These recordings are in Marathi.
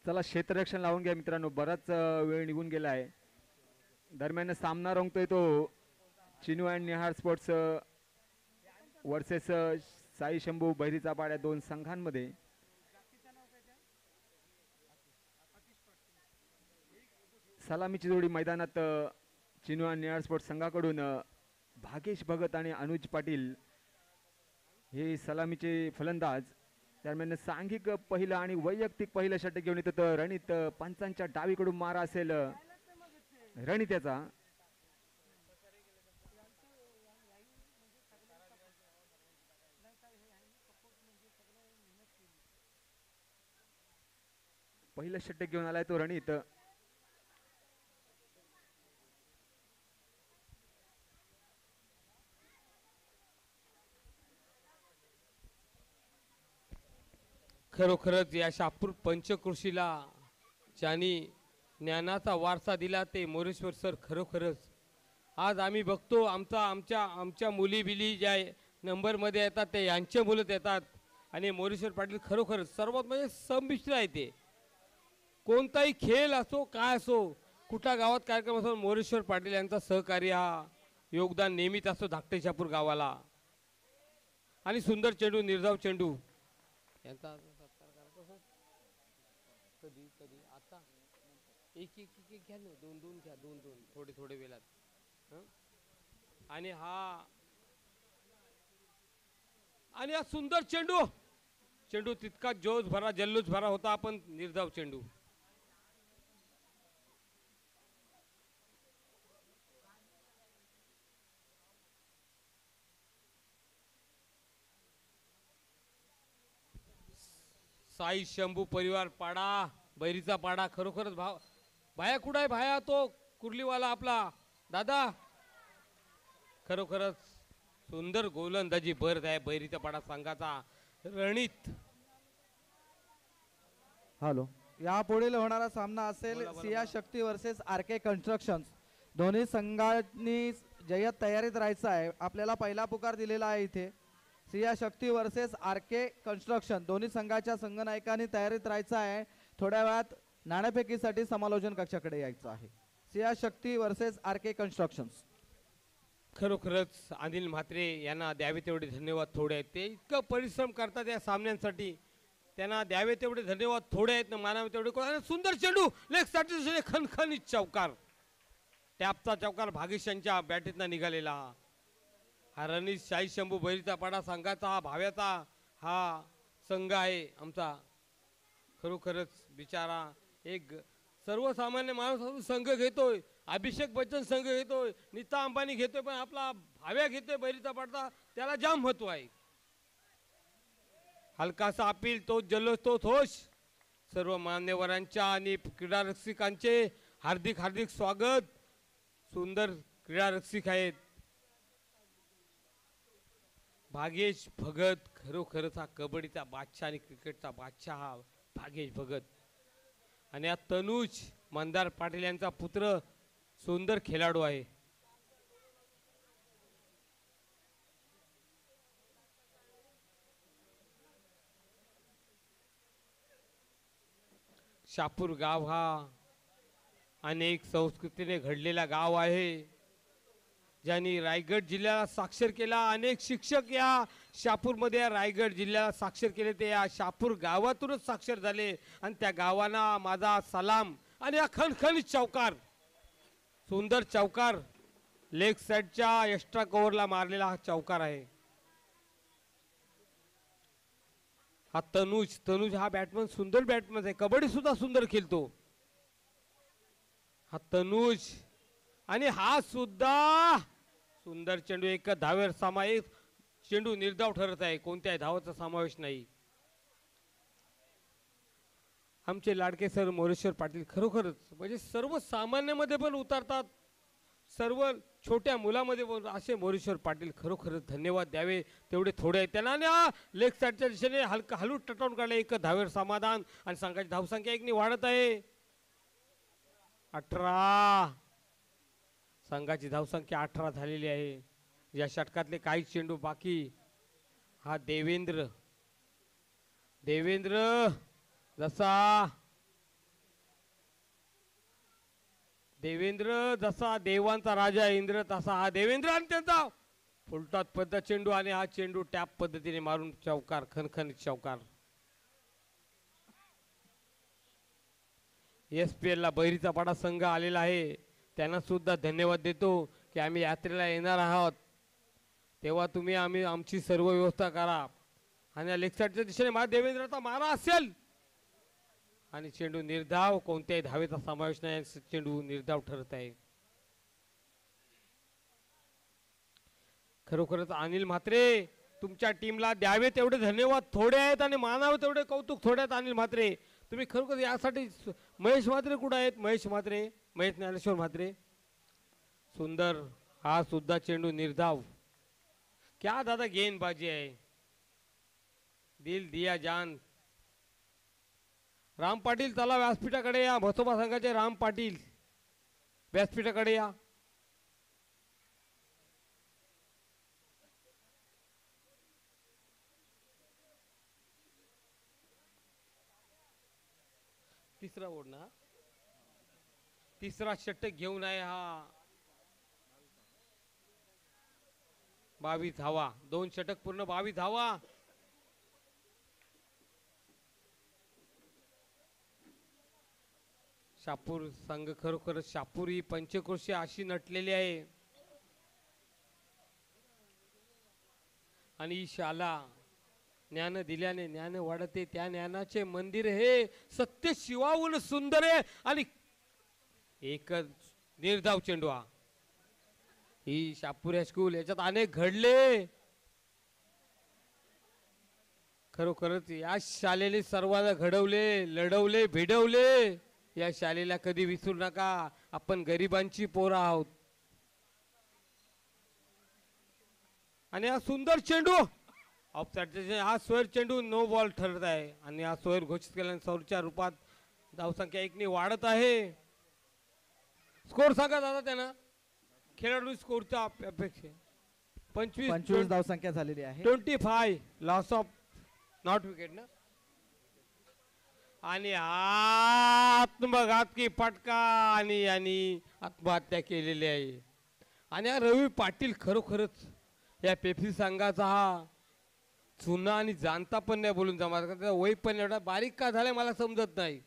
चला क्षेत्ररक्षण लावून घ्या मित्रांनो, बराच वेळ निघून गेला आहे. दरम्यान सामना रंगतोय तो Chinu and Nihar sports versus Sai Shambhu बहिरीचा पाड्या दोन संघांमध्ये. सलामीची जोडी मैदानात चिनू अँड निहार स्पोर्ट्स संघाकडून भागेश भगत आणि अनुज पाटील हे सलामीचे फलंदाज. दरम्यान सांघिक पहिलं आणि वैयक्तिक पहिलं षटक घेऊन येतं तर रणित पंचांच्या डावीकडून मारा असेल रणित्याचा. पहिलं षटक घेऊन आलाय तो रणित. खरोखरच या शहापूर पंचकृषीला ज्यांनी ज्ञानाचा वारसा दिला ते मोरेश्वर सर. खरोखरच आज आम्ही बघतो आमच्या मुली बिली ज्या नंबरमध्ये येतात ते यांचे मुलं येतात. आणि मोरेश्वर पाटील खरोखरच सर्वात म्हणजे संमिश्र आहे. ते कोणताही खेळ असो काय असो कुठल्या गावात कार्यक्रम असो मोरेश्वर पाटील यांचा सहकार्य हा योगदान नेहमीच असतो धाकटे शहापूर गावाला. आणि सुंदर चेंडू निर्धाव चेंडू यांचा कधी कधी आता एक एक एक एक घ्या ना, दोन दोन घ्या, दोन दोन थोडे थोडे वेळात. आणि हा सुंदर चेंडू चेंडू तितका जोश भरा जल्लोष भरा होता पण निर्धाव चेंडू. साई शंभू परिवार पाडा बैरीचा पाडा. खरोखरच भाया कुठं आहे? भाया तो कुर्लीवाला आपला दादा. खरोखरच सुंदर गोलंदाजी भरत आहे बैरीचा पाडा संघाचा रणित. हॅलो, या पुढील होणारा सामना असेल सिया शक्ती वर्सेस आर के कन्स्ट्रक्शन्स. दोन्ही संघांनी जय्यत तयारीत राहायचं आहे. आपल्याला पहिला पुकार दिलेला आहे इथे. सिया शक्ती वर्सेस आर के कन्स्ट्रक्शन दोन्ही संघाच्या संघनायकांनी तयारीत राहायचं आहे. थोड्या वेळात नाणेफेकीसाठी समालोचन कक्षाकडे यायचं आहे. सिया शक्ती वर्सेस आर के कन्स्ट्रक्शन्स. खरोखरच अनिल म्हात्रे यांना द्यावे तेवढे धन्यवाद थोडे आहेत. ते इतकं परिश्रम करतात या सामन्यांसाठी. त्यांना द्यावे तेवढे धन्यवाद थोडे आहेत ना मानावे तेवढे. सुंदर चेंडू लेग साठी खणखणीत चौकार. टॅपचा चौकार भागेश यांच्या बॅटीतनं निघालेला. हा रणित साई शंभू बैरीचा पाडा संघाचा हा भाव्याचा हा संघ आहे आमचा. खरोखरच बिचारा एक सर्वसामान्य माणूस संघ घेतोय. अभिषेक बच्चन संघ घेतोय, नीता अंबानी घेतोय, पण आपला भाव्या घेतोय बैरीचा पाडा. त्याला जाम महत्व आहे. हलकासा अपील तोच जल्लोष तोच होश. सर्व मान्यवरांच्या आणि क्रीडा रसिकांचे हार्दिक हार्दिक स्वागत. सुंदर क्रीडा रसिक आहेत. भागेश भगत खरोखरच हा कबड्डीचा बादशाह आणि क्रिकेटचा बादशाह हा भागेश भगत. आणि हा तनुज मंदार पाटील यांचा पुत्र सुंदर खेळाडू आहे. शहापूर गाव हा अनेक संस्कृतीने घडलेला गाव आहे. ज्यांनी रायगड जिल्ह्याला साक्षर केला. अनेक शिक्षक या शहापूरमध्ये रायगड जिल्ह्याला साक्षर केले ते या शहापूर गावातूनच साक्षर झाले. आणि त्या गावांना माझा सलाम. आणि हा खणखणीत चौकार सुंदर चौकार लेग साईडच्या एक्स्ट्रा कव्हरला मारलेला हा चौकार आहे. हा तनुज हा बॅट्समन सुंदर बॅट्समन आहे. कबड्डी सुद्धा सुंदर खेळतो हा तनुज. आणि हा सुद्धा सुंदर चेंडू एक धावेवर सामायिक चेंडू निर्धाव ठरत आहे. कोणत्याही धावाचा समावेश नाही. आमचे लाडके सर मोरेश्वर पाटील खरोखरच म्हणजे सर्वसामान्यामध्ये पण उतरतात. सर्व छोट्या मुलामध्ये पण असे मोरेश्वर पाटील खरोखरच धन्यवाद द्यावे तेवढे थोडे आहेत त्यांना. लेग साईडच्या दिशेने हलू टटावून काढले. एक धावेवर समाधान. आणि संघाची धावसंख्या एकनी वाढत आहे. 18 संघाची धावसंख्या 18 झालेली आहे. या षटकातले काही चेंडू बाकी. हा देवेंद्र जसा देवेंद्र जसा देवांचा राजा इंद्र तसा हा देवेंद्र आणि त्यांचा फुलटात पद्धत चेंडू आणि हा चेंडू टॅप पद्धतीने मारून चौकार खणखणीत चौकार. SPL ला बहिरीचा पाडा संघ आलेला आहे त्यांना सुद्धा धन्यवाद देतो की आम्ही यात्रेला येणार आहोत तेव्हा तुम्ही आमची सर्व व्यवस्था करा. आणि लेग साईडच्या दिशेने देवेंद्रचा मारा असेल आणि चेंडू निर्धाव कोणत्याही धावेचा समावेश नाही चेंडू निर्धाव ठरत आहे. खरोखरच अनिल म्हात्रे तुमच्या टीमला द्यावे तेवढे धन्यवाद थोडे आहेत आणि मानावे तेवढे कौतुक थोडे आहेत. अनिल म्हात्रे तुम्ही खरोखर यासाठी महेश म्हात्रे कुठे आहेत? महेश ज्ञानेश्वर म्हात्रे सुंदर हा सुद्धा चेंडू निर्धाव. क्या दादा गेंदबाजी आहे. दिल दिया जान. राम पाटील चला व्यासपीठाकडे या. म्हसोबा संघाचे राम पाटील व्यासपीठाकडे या. तिसरा ओढणा तिसरा षटक घेऊन आहे हा 22 धावा 2 षटक पूर्ण 22 धावा. शापूर संघ खरोखरच शापूर ही पंचक्रोशी अशी नटलेली आहे आणि शाला ज्ञान दिल्याने ज्ञान वाढते त्या ज्ञानाचे मंदिर हे सत्य शिवाहून सुंदर आहे. आणि एकच निर्धाव चेंडू हा. ही शापूर हायस्कूल याच्यात अनेक घडले खरोखरच या शालेने सर्वांना घडवले लढवले भिडवले. या शालेला कधी विसरू नका आपण गरिबांची पोरं आहोत. आणि हा सुंदर चेंडू ऑफसाईडचा हा स्क्वेअर चेंडू नो बॉल ठरत आहे आणि हा स्क्वेअर घोषित केल्याने सौरच्या रूपात धावसंख्या 1 ने वाढत आहे. स्कोर सांगा दादा त्यांना खेळाडू स्कोरच्या अपेक्षा 25 धावसंख्या झालेली आहे. 25 लॉस ऑफ नॉट विकेट ना. आणि आत्मघातकी फटका आणि आत्महत्या केलेली आहे. आणि हा रवी पाटील खरोखरच या पेप्सी संघाचा हा चुना आणि जाणता पण नाही बोलून जमा त्याचा वय पण एवढा बारीक का झालाय मला समजत नाही.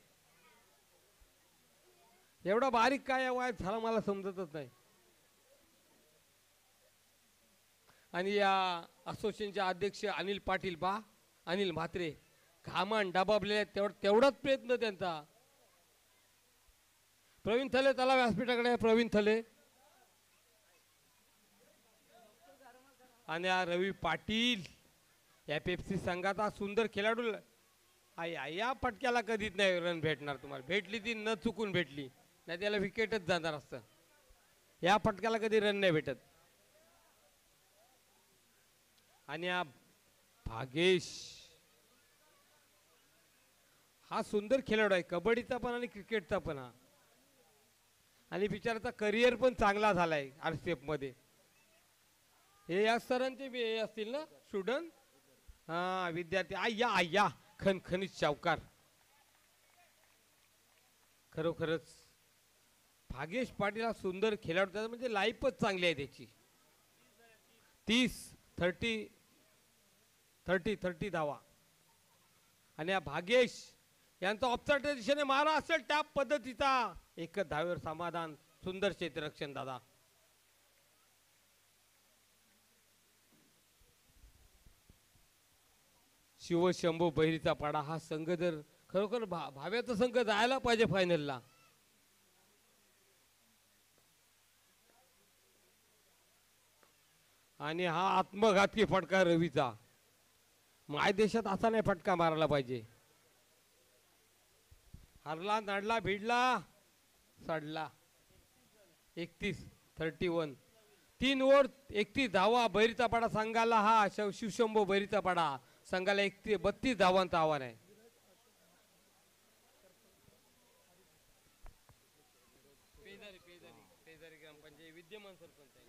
एवढा बारीक काय वयात झाला मला समजतच नाही. आणि या असोसिएशनचे अध्यक्ष अनिल पाटील अनिल म्हात्रे घामान डबाबलेले तेवढाच प्रयत्न त्यांचा. प्रवीण थले चला व्यासपीठाकडे. प्रवीण थले आणि हा रवी पाटील या पेप्सी संघाचा सुंदर खेळाडू. या फटक्याला कधीच नाही रन भेटणार तुम्हाला. भेटली ती न चुकून भेटली नाही त्याला विकेटच जाणार असतं. या फटक्याला कधी रन नाही भेटत. आणि हा भागेश हा सुंदर खेळाडू आहे कबड्डीचा पण आणि क्रिकेटचा पण हा. आणि बिचाराचा करिअर पण चांगला झालाय RCF मध्ये. हे या सरांचे बी हे असतील ना स्टुडंट. हा विद्यार्थी आय्या खणखणीत चौकार. खरोखरच भागेश पाटील हा सुंदर खेळाडू त्याचा म्हणजे लाईफच चांगली आहे त्याची. 30 धावा. आणि हा भागेश यांचा ऑफसाईडच्या दिशेने मारा असेल त्या पद्धतीचा एकच धावेवर समाधान. सुंदर क्षेत्ररक्षण दादा. शिवशंभू बहिरीचा पाडा हा संघ जर खरोखर भाव्याचा संघ जायला पाहिजे फायनलला. आणि हा आत्मघातकी फटका रवीचा. माय देशात असा नाही फटका मारायला पाहिजे. हरला नडला भिडला सडला. 31 3 ओव्हर 31 धावा बहिरीचा पाडा संघाला. हा शिवशंभू बहिरीचा पाडा संघाला 32 धावांचं आव्हान आहे. पेदारी ग्रामपंचायत विद्यमान सरपंच आहे.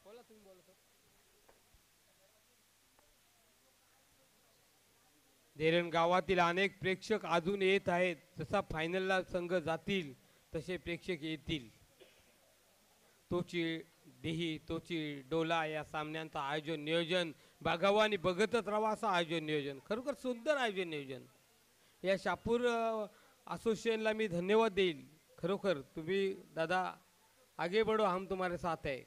बोला तुम्ही बोला सर. देरण गावातील अनेक प्रेक्षक अजून येत आहेत. जसा फायनलला संघ जातील तसे प्रेक्षक येतील. तोची देही तोची डोला या सामन्यांचं आयोजन नियोजन बघावं आणि बघतच राहावं असं आयोजन नियोजन, खरोखर सुंदर आयोजन नियोजन. या शापूर असोसिएशनला मी धन्यवाद देईल. खरोखर तुम्ही दादा आगे बढ़ो, हम तुम्हारे साथ है.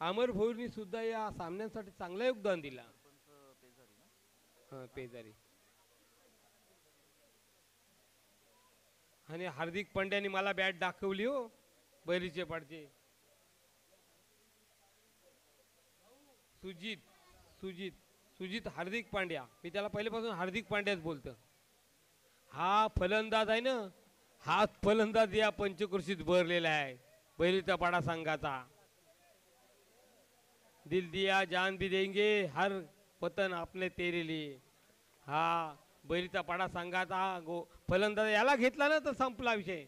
अमर भोईरनी सुद्धा या सामन्यांसाठी चांगलं योगदान दिला. पेजारी आणि हार्दिक पांड्याने मला बॅट दाखवली हो बैरीचे पाडचे. सुजित सुजित सुजित हार्दिक पांड्या, मी त्याला पहिल्यापासून हार्दिक पांड्याच बोलतो. हा फलंदाज आहे ना, हा फलंदाज या पंचकृषीत भरलेला आहे बैरीचा पाडा संघाचा. दिल दिया जान भी देंगे, हर वतन आपने तेरे लिए. हा बैरीचा पाडा संघाचा फलंदाज याला घेतला ना तर संपला विषय.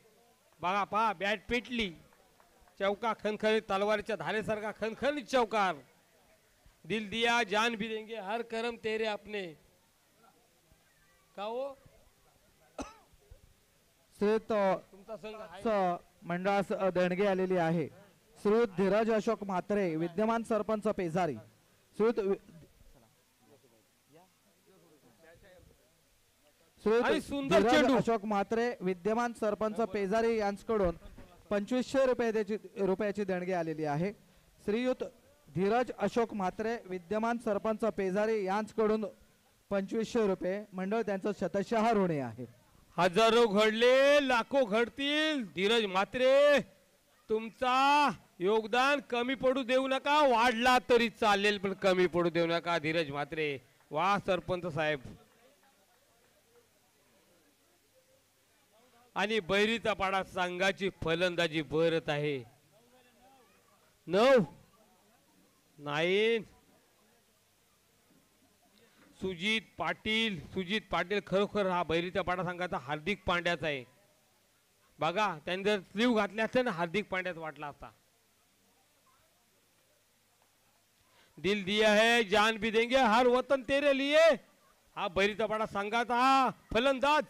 बघा पहा बॅट पेटली, चौका खनखनीत तलवारीच्या धारेसारखा खनखनीत चौकार. दिल दिया जान भी देंगे, हर करम तेरे अपने. का हो श्रीयुत तुमचा संघ आहे? मंडळास देणगी आलेली आहे. श्रीयुत धीरज अशोक म्हात्रे विद्यमान सरपंच पेजारी. श्रीयुत आणि सुंदर धीरज चेंडू. अशोक म्हात्रे विद्यमान सरपंच पेजारी यांच्याकडून 2500 रुपयाची देणगी आलेली आहे. श्रीयुत धीरज अशोक म्हात्रे विद्यमान सरपंच पेजारी यांच्याकडून 2500 रुपये. मंडळ त्यांचं शतशः ऋणी आहे. हजारो घडले लाखो घडतील. धीरज म्हात्रे तुमचा योगदान कमी पडू देऊ नका, वाढला तरी चालेल पण कमी पडू देऊ नका. धीरज म्हात्रे, वा सरपंच साहेब. आणि बैरीचा पाडा संघाची फलंदाजी भरत आहे. 9 9 सुजित पाटील खरोखर हा बैरीचा पाडा संघाचा हार्दिक पांड्याचा आहे. बघा त्यांनी जर स्लीव घातले असते ना हार्दिक पांड्याच वाटला असता. दिल दिया है जान भी देंगे, हर वतन तेरे लिए. हा बैरीचा पाडा संघाचा हा फलंदाज.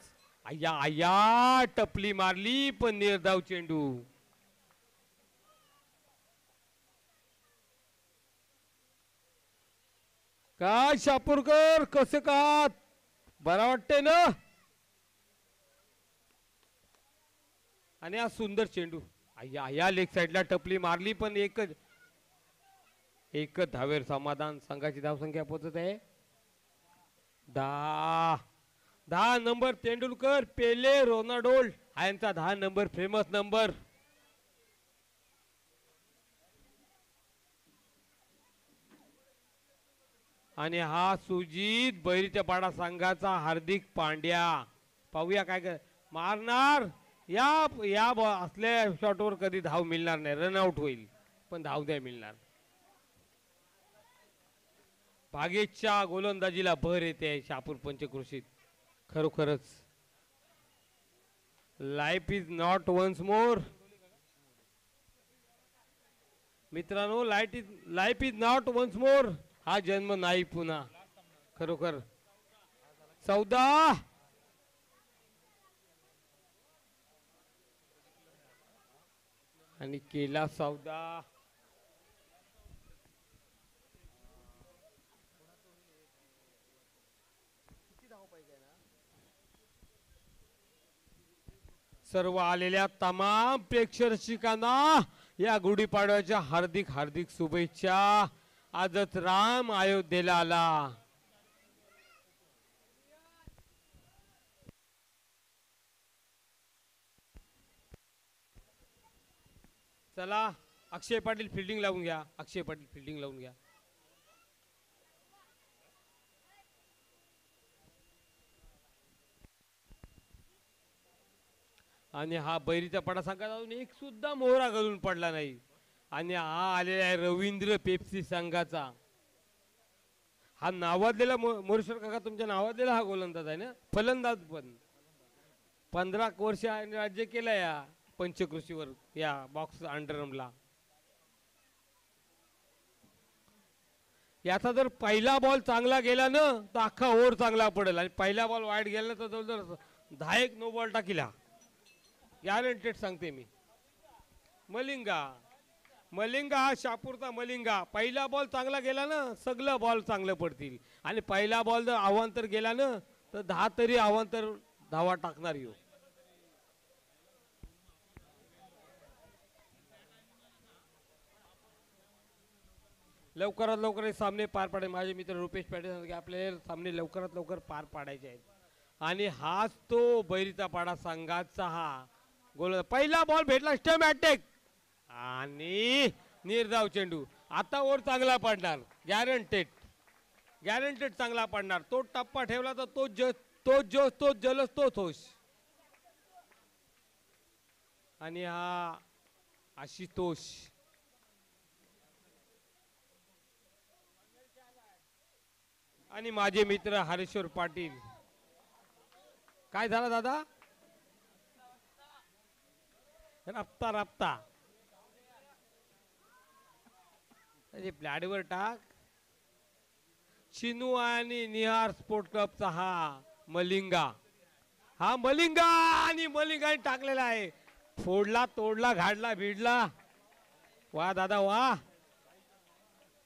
आया आया टपली मारली पण निर्धाव चेंडू. काय शापूरकर कसं का बरा वाटते ना. आणि हा सुंदर चेंडू. आया आया लेग साइडला टपली मारली पण एकच धावेर समाधान. संघाची धावसंख्या पोहोचत आहे 10 नंबर तेंडुलकर, पेले, रोनाल्डो हा यांचा 10 नंबर फेमस नंबर. आणि हा सुजित बैरीच्या पाडा संघाचा हार्दिक पांड्या. पाहूया काय मारणार. या असल्या शॉटवर कधी धाव मिळणार नाही, रनआउट होईल पण धाव द्या मिळणार. भागेशच्या गोलंदाजीला भर येते शापूर पंचकृषीत. खरोखरच life is not once more. मित्रांनो, life is not once more. हा जन्म नाही पुन्हा. खरोखर 14 आणि केला 14. सर्व आलेल्या तमाम प्रेक्षकांना या गुढीपाडव्याच्या हार्दिक हार्दिक शुभेच्छा. आजच राम अयोध्येला आला. चला अक्षय पाटील फिल्डिंग लावून घ्या. अक्षय पाटील फिल्डिंग लावून घ्या. आणि हा बैरीचा पडा सांगा जाऊन एक सुद्धा मोहरा घालून पडला नाही. आणि हा आलेला आहे रवींद्र पेप्सी संघाचा. हा नावाजलेला मोरेश्वर काका तुमच्या नावाजलेला हा गोलंदाज आहे ना, फलंदाज पण 15 वर्ष राज्य केलं या पंचकृषीवर या बॉक्स अंडरमला. याचा जर पहिला बॉल चांगला गेला ना तर अख्खा ओव्हर चांगला पडेल आणि पहिला बॉल वाईट गेला ना तर जवळजवळ 10 नो बॉल टाकीला गॅरंटेड सांगते मी. मलिंगा हा शापूरचा मलिंगा. पहिला बॉल चांगला गेला ना सगळं बॉल चांगलं पडतील आणि पहिला बॉल जर अवांतर गेला ना तर 10 तरी अवांतर धावा टाकणार येऊ. लवकरात लवकर हे सामने पार पाडे. माझे मित्र रुपेश पाटील सांगतात की आपले सामने लवकरात लवकर पार पाडायचे आहेत आणि हाच तो बैरीचा पाडा संघाचा हा गोल. पहिला बॉल भेटला स्टम अटॅक आणि निर्धाव चेंडू. आता ओव्हर चांगला पडणार गॅरंटेड चांगला पडणार. तो टप्पा ठेवला तर तो जोश तो जलस तो होश. आणि हा आशुतोष आणि माझे मित्र हरेश्वर पाटील. काय झालं दादा? रफ्ता अरे प्लॅडवर टाक. चिनू आणि निहार स्पोर्ट क्लबचा हा मलिंगा आणि मलिंगाने टाकलेला आहे. फोडला तोडला घाडला भिडला. वा दादा वा.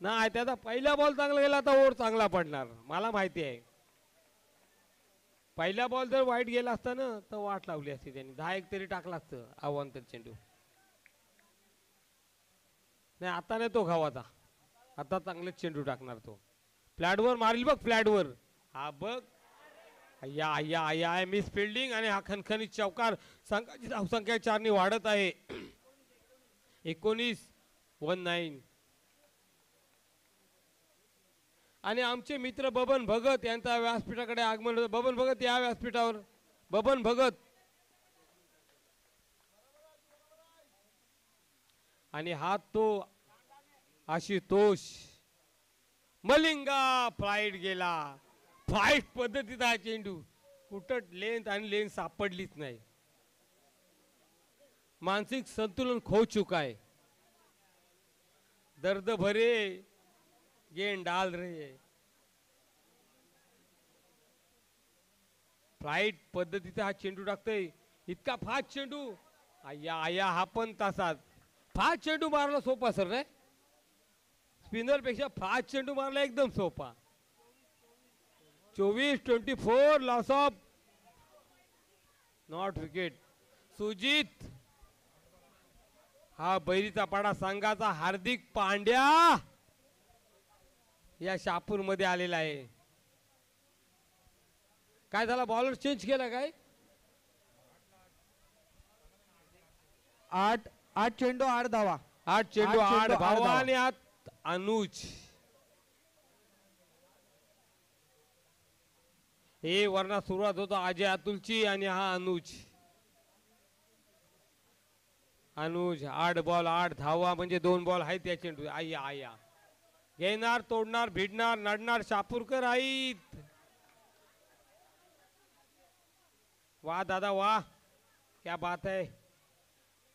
नाही त्याचा पहिला बॉल चांगला गेला तर ओव्हर चांगला पडणार. मला माहिती आहे पहिला बॉल जर वाईट गेला असता ना तर वाट लावली असती त्यांनी. 10 तरी टाकला असतं अवांतर चेंडू. नाही आता नाही तो गावाचा. आता चांगलेच चेंडू टाकणार तो. फ्लॅटवर मारेल बघ फ्लॅटवर. हा बघ या मिस फिल्डिंग आणि हा खणखणीत चौकार. संघाची धावसंख्या 4 ने वाढत आहे. 19-19 आणि आमचे मित्र बबन भगत यांचा व्यासपीठाकडे आगमन होतं. बबन भगत या व्यासपीठावर. बबन भगत आणि हा तो आशुतोष. मलिंगा फ्लाईट गेला. फ्लाईट पद्धतीचा हा चेंडू. कुठं लेंथ सापडलीच नाही. मानसिक संतुलन खो चुका है. दर्द भरे गेंद डाल रहे है. फ्लाईट पद्धतीचा हा चेंडू टाकतोय. इतका फास्ट चेंडू. आया हा पण तासात. फास्ट चेंडू मारला सोपा सर रे. स्पिनर पेक्षा फास्ट चेंडू मारला एकदम सोपा. 24-24 loss of not wicket. Sujit हा बैरीचा पाडा संघाचा हार्दिक पांड्या या शापूर मध्ये आलेला आहे. काय झाला बॉलर चेंज केला काय? 8 चेंडू 8 धावा. 8 चेंडू 8 धावा आणि आत अनुज. हे वरना सुरुवात होता अजय अतुलची आणि हा अनुज 8 बॉल 8 धावा म्हणजे 2 बॉल आहेत त्या चेंडू. आया घेणार तोडणार भिडणार नडणार शापूरकर आहेत. वाह दादा वाह क्या बात है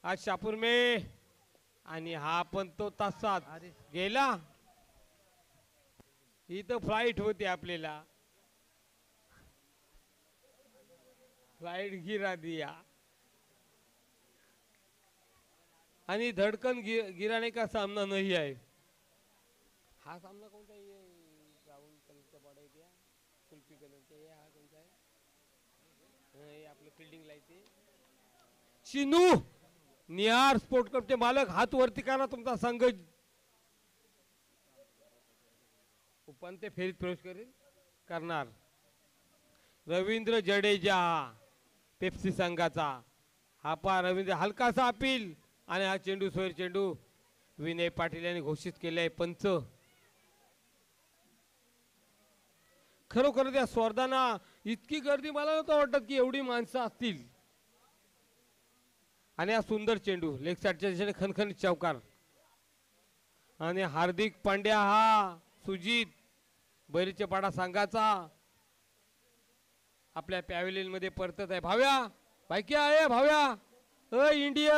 आज शापूर में. आणि हा पण तो तासात गेला. इथं फ्लाईट होती आपल्याला. फ्लाइट गिरा दिया आणि धड़कन गिराने का सामना नहीं है. हा सामना कोणता आहे? ब्राउन कलरचा बॉर्डर आहे त्या कुल्फी कलरचा आहे. हा कोणता आहे? हे आपलं फील्डिंग लाईते. चिनू निहार स्पोर्ट क्लबचे मालक हात वरती करा. तुमचा संघ उपांत्य फेरीत प्रवेश करणार. रवींद्र जडेजा पेप्सी संघाचा. हा पा रवींद्र हलकासा अपील आणि हा चेंडू सोयर चेंडू विनय पाटील यांनी घोषित केले पंच. खरोखर त्या स्पर्धांना इतकी गर्दी मला नव्हतं वाटत की एवढी माणसं असतील. आणि हा सुंदर चेंडू लेग साईडच्या दिशेने खणखणीत चौकार. आणि हार्दिक पांड्या हा सुजित बैरीचे पाडा संघाचा आपल्या पॅव्हेलियन मध्ये परतत आहे. भाव्या बायक्या आहे भाव्या. इंडिया